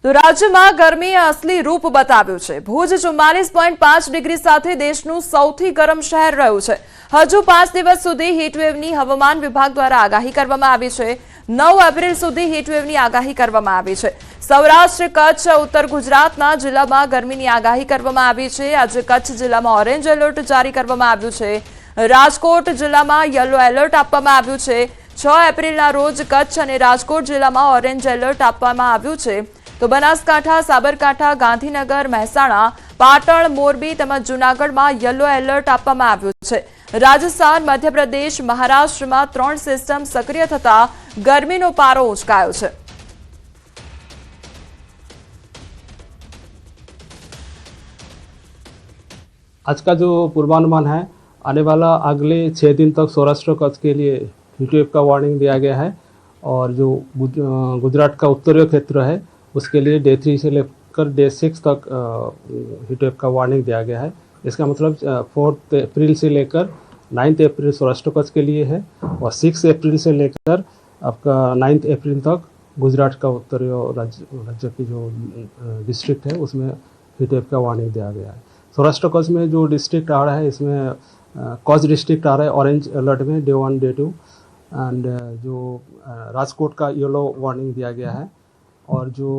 તો રાજ્યમાં ગરમીએ અસલી રૂપ બતાવ્યું છે। ભુજ 44.5 ડિગ્રી સાથે દેશનું સૌથી ગરમ શહેર રહ્યું છે। હજુ 5 દિવસ સુધી હીટવેવની હવામાન વિભાગ દ્વારા આગાહી કરવામાં આવી છે। 9 એપ્રિલ સુધી હીટવેવની આગાહી કરવામાં આવી છે। સૌરાષ્ટ્ર, કચ્છ, ઉત્તર ગુજરાતના જિલ્લામાં ગરમીની આગાહી કરવામાં આવી છે। આજે કચ્છ જિલ્લામાં ઓરેન્જ એલર્ટ જારી કરવામાં આવ્યું છે। રાજકોટ જિલ્લામાં યલો એલર્ટ આપવામાં આવ્યું છે। 6 એપ્રિલના રોજ કચ્છ અને રાજકોટ જિલ્લામાં ઓરેન્જ એલર્ટ આપવામાં આવ્યું છે। તો બનાસકાંઠા, સાબરકાંઠા, ગાંધીનગર, મહેસાણા, પાટણ, મોરબી તેમજ જૂનાગઢમાં યલો એલર્ટ આપવામાં આવ્યું છે। રાજસ્થાન, મધ્યપ્રદેશ, મહારાષ્ટ્રમાં 3 સિસ્ટમ સક્રિય થતા ગરમીનો પારો ઉંચકાયો છે। आज का जो पूर्वानुमान है, आने वाला अगले 6 दिन तक सौराष्ट्र कच्छ के लिए हीटवेव का वार्निंग दिया गया है। और जो गुजरात का उत्तरीय क्षेत्र है उसके लिए डे 3 से लेकर डे 6 तक हीटवेव का वार्निंग दिया गया है। इसका मतलब 4 अप्रैल से लेकर 9 अप्रैल सौराष्ट्र कच्छ के लिए है और 6 अप्रैल से लेकर आपका 9 अप्रैल तक गुजरात का उत्तरीय राज्य की जो डिस्ट्रिक्ट है उसमें हीटवेव का वार्निंग दिया गया है। सौराष्ट्र कच्छ में जो डिस्ट्रिक्ट आ रहा है इसमें कच्छ डिस्ट्रिक्ट आ रहा है ऑरेंज अलर्ट में डे 1 डे 2 एंड जो राजकोट का येलो वार्निंग दिया गया है। और जो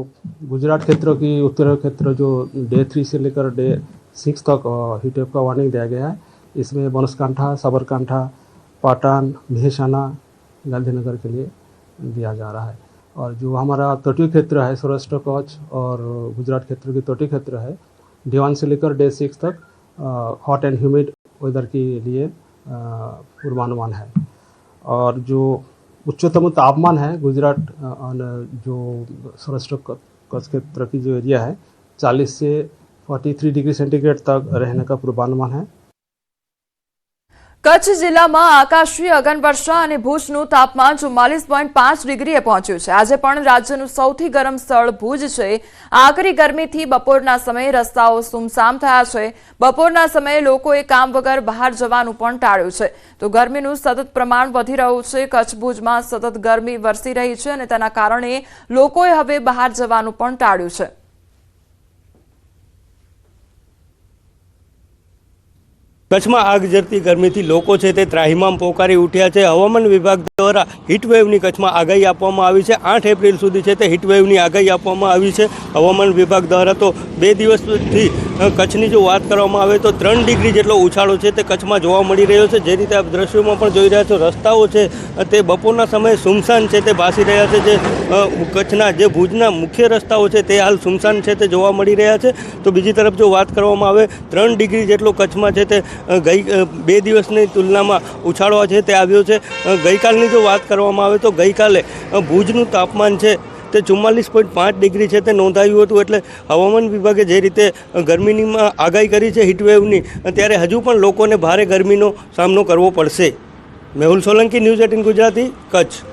गुजरात क्षेत्र की उत्तरीय क्षेत्र जो डे 3 से लेकर डे 6 तक हीटवेव का वार्निंग दिया गया है, इसमें बनासकांठा, साबरकांठा, पाटन, मेहसाना, गांधीनगर के लिए दिया जा रहा है। और जो हमारा तटीय क्षेत्र है सौराष्ट्र कच्छ और गुजरात क्षेत्र की तटीय क्षेत्र है, डे 1 से लेकर डे 6 तक हॉट एंड ह्यूमिड वेदर के लिए पूर्वानुमान है। और जो उच्चतम तापमान है गुजरात और जो सौराष्ट्र कच्छ क्षेत्र की जो एरिया है 40 से 43 डिग्री सेंटीग्रेड तक रहने का पूर्वानुमान है। કચ્છ જિલ્લામાં આકાશી અગનવર્ષા અને ભુજનું તાપમાન 44.5 ડિગ્રીએ પહોંચ્યું છે। આજે પણ રાજ્યનું સૌથી ગરમ સ્થળ ભુજ છે। આકરી ગરમીથી બપોરના સમયે રસ્તાઓ સુમસામ થયા છે। બપોરના સમયે લોકોએ કામ વગર બહાર જવાનું પણ ટાળ્યું છે। તો ગરમીનું સતત પ્રમાણ વધી રહ્યું છે। કચ્છ ભુજમાં સતત ગરમી વરસી રહી છે અને તેના કારણે લોકોએ હવે બહાર જવાનું પણ ટાળ્યું છે। કચ્છમાં આગ ઝરતી ગરમીથી લોકો છે તે ત્રાહિમામ પોકારી ઉઠ્યા છે। હવામાન વિભાગ દ્વારા હીટવેવની કચ્છમાં આગાહી આપવામાં આવી છે। 8 એપ્રિલ સુધી છે તે હીટવેવની આગાહી આપવામાં આવી છે। હવામાન વિભાગ દ્વારા તો 2 દિવસથી કચ્છની જો વાત કરવામાં આવે તો 3 ડિગ્રી જેટલો ઉછાળો છે તે કચ્છમાં જોવા મળી રહ્યો છે। જે રીતે આપ દ્રશ્યોમાં પણ જોઈ રહ્યા છો, રસ્તાઓ છે તે બપોરના સમયે સુમસાન છે તે ભાસી રહ્યા છે। જે કચ્છના જે ભુજના મુખ્ય રસ્તાઓ છે તે હાલ સુમસાન છે તે જોવા મળી રહ્યા છે। તો બીજી તરફ જો વાત કરવામાં આવે 3 ડિગ્રી જેટલો કચ્છમાં છે તે ગઈ 2 દિવસની તુલનામાં ઉછાળો છે તે આવ્યો છે। ગઈકાલની જો વાત કરવામાં આવે તો ગઈકાલે ભુજનું તાપમાન છે તે 44.5 ડિગ્રી છે તે નોંધાયું હતું। એટલે હવામાન વિભાગે જે રીતે ગરમીની આગાહી કરી છે હીટવેવની, ત્યારે હજુ પણ લોકોને ભારે ગરમીનો સામનો કરવો પડશે। મેહુલ સોલંકી, ન્યૂઝ 18 ગુજરાતી, કચ્છ।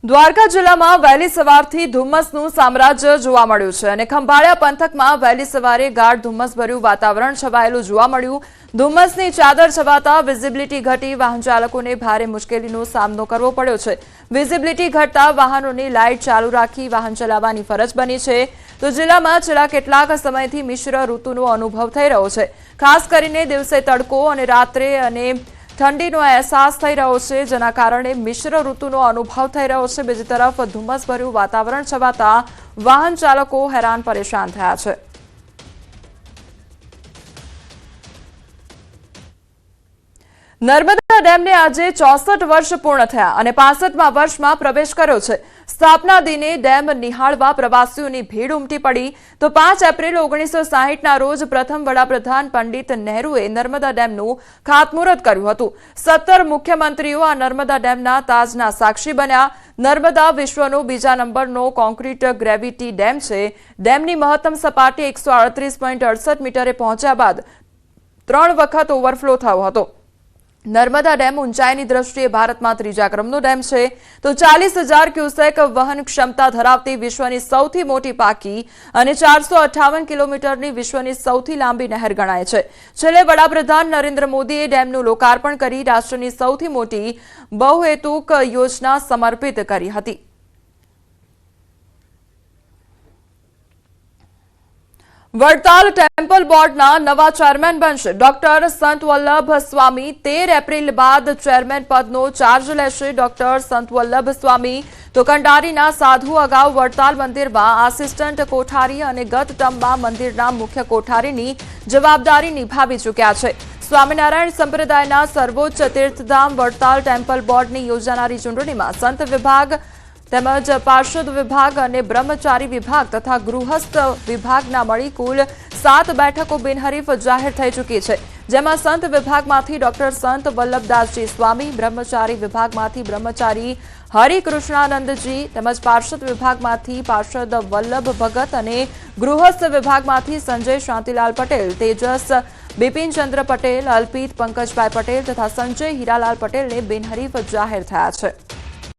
દ્વારકા જિલ્લામાં વહેલી સવારથી ધુમ્મસનું સામ્રાજ્ય જોવા મળ્યું છે અને ખંભાળિયા પંથકમાં વહેલી સવારે ગાઢ ધુમ્મસભર્યું વાતાવરણ છવાયેલું જોવા મળ્યું। ધુમ્મસની ચાદર છવાતા વિઝિબિલિટી ઘટી વાહન ચાલકોને ભારે મુશ્કેલીનો સામનો કરવો પડ્યો છે। વિઝિબિલિટી ઘટતા વાહનોની લાઇટ ચાલુ રાખી વાહન ચલાવવાની ફરજ બની છે। તો જિલ્લામાં છેલ્લા કેટલાક સમયથી મિશ્ર ઋતુનો અનુભવ થઈ રહ્યો છે। ખાસ કરીને દિવસે તડકો અને રાત્રે અને ઠંડીનો અહેસાસ થઈ રહ્યો છે, જેના કારણે મિશ્ર ઋતુનો અનુભવ થઈ રહ્યો છે। બીજી તરફ ધુમ્મસભર્યું વાતાવરણ છવાતા વાહન ચાલકો હેરાન પરેશાન થયા છે। નર્મદા ડેમને આજે 64 વર્ષ પૂર્ણ થયા અને 65મા વર્ષમાં પ્રવેશ કર્યો છે। સ્થાપના દિને ડેમ નિહાળવા પ્રવાસીઓની ભીડ ઉમટી પડી। તો 5 એપ્રિલ 1960ના રોજ પ્રથમ વડાપ્રધાન પંડિત નહેરુએ નર્મદા ડેમનું ખાતમુહૂર્ત કર્યું હતું। 17 મુખ્યમંત્રીઓ આ નર્મદા ડેમના તાજના સાક્ષી બન્યા। નર્મદા વિશ્વનો બીજા નંબરનો કોન્ક્રીટ ગ્રેવિટી ડેમ છે। ડેમની મહત્તમ સપાટી 138.68 મીટરે પહોંચ્યા બાદ 3 વખત ઓવરફ્લો થયો હતો। નર્મદા ડેમ ઊંચાઈની દ્રષ્ટિએ ભારતમાં 3જા ક્રમનો ડેમ છે। તો 40,000 ક્યુસેક વહન ક્ષમતા ધરાવતી વિશ્વની સૌથી મોટી પાકી અને 458 કિલોમીટરની વિશ્વની સૌથી લાંબી નહેર ગણાય છે। છેલ્લે વડાપ્રધાન નરેન્દ્ર મોદીએ ડેમનું લોકાર્પણ કરી રાષ્ટ્રની સૌથી મોટી બહુહેતુક યોજના સમર્પિત કરી હતી। વડતાલ ટેમ્પલ બોર્ડના નવા ચેરમેન બનશે ડોક્ટર સંત વલ્લભ સ્વામી 13 એપ્રિલ બાદ ચેરમેન પદનો ચાર્જ લેશે ડોક્ટર સંત વલ્લભ સ્વામી તો કંડારીના સાધુ અગાઉ વડતાલ મંદિરમાં આસિસ્ટન્ટ કોઠારી અને ગત ટર્મમાં મંદિરના મુખ્ય કોઠારીની જવાબદારી નિભાવી ચૂક્યા છે સ્વામિનારાયણ સંપ્રદાયના સર્વોચ્ચ તીર્થધામ વડતાલ ટેમ્પલ બોર્ડની યોજાનારી ચૂંટણીમાં સંત વિભાગ તેમજ પાર્ષદ વિભાગ અને બ્રહ્મચારી વિભાગ તથા ગૃહસ્થ વિભાગના મળી કુલ 7 બેઠકો બિનહરીફ જાહેર થઈ ચૂકી છે જેમાં સંત વિભાગમાંથી ડોક્ટર સંત વલ્લભદાસજી સ્વામી બ્રહ્મચારી વિભાગમાંથી બ્રહ્મચારી હરિકૃષ્ણાનંદજી તેમજ પાર્ષદ વિભાગમાંથી પાર્ષદ વલ્લભ ભગત અને ગૃહસ્થ વિભાગમાંથી સંજય શાંતિલાલ પટેલ તેજસ બિપિનચંદ્ર પટેલ અલ્પિત પંકજભાઈ પટેલ તથા સંજય હીરાલાલ પટેલને બિનહરીફ જાહેર થયા છે।